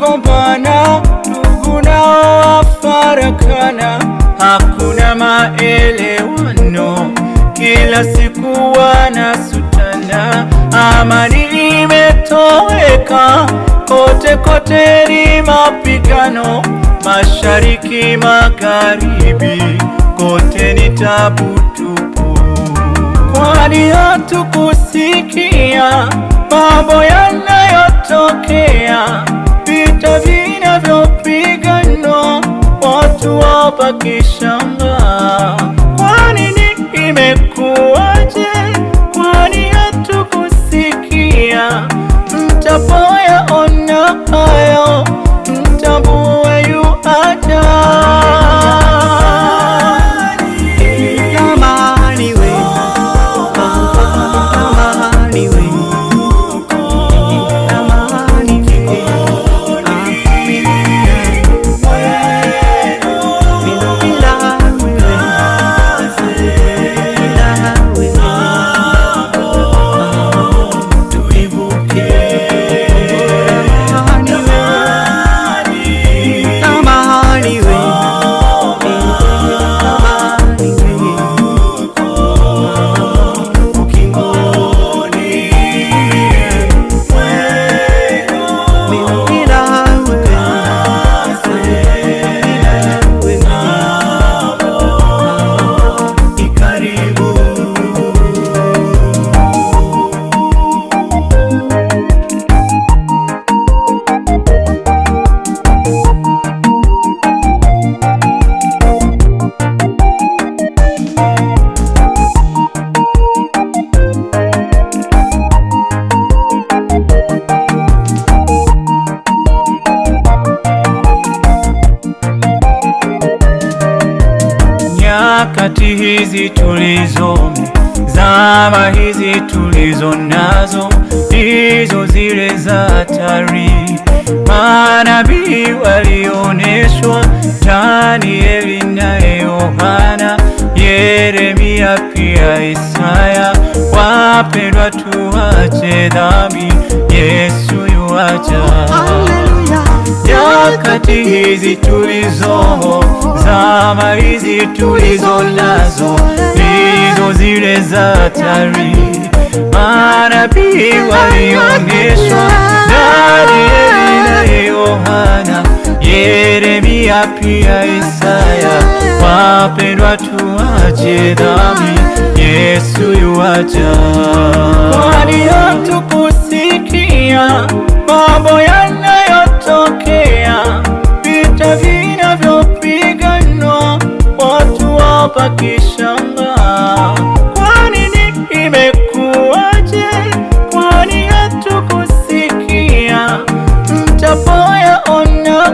wanagombana, ndugu nao wafarakana, hakuna maelewano, kila siku wanasutana. Amani imetoweka, kote kote ni mapigano, mashariki magharibi, kote ni tabu tupu. Kwani hatukusikia mambo yanayotokea, vita vinavyopiganwa, watu wabakishangaa. Kwani imekuwaje? Kwani hatukusikia? Mtapoyaona hayo, mtambue yu aja. Nyakati hizi tulizo, zama hizi tulizo nazo, hizo zile za hatari. Manabii walioneshwa, Danieli na Yohana, Yeremia pia Isaya. Wapendwa, tuache dhambi, Yesu yuaja. Nyakati hizi tulizo, zama hizi tulizo nazo, hizo zile za hatari. Manabii walionyeshwa, Danieli na Yohana, Yeremia pia Isaya. Wapendwa, tuache dhambi, Yesu yuaja. Kwani hatukusikia mambo yanayotokea, vita vinavyopiganwa, watu wabakishangaa. Kwani imekuwaje? Kwani hatukusikia? Mtapoyaona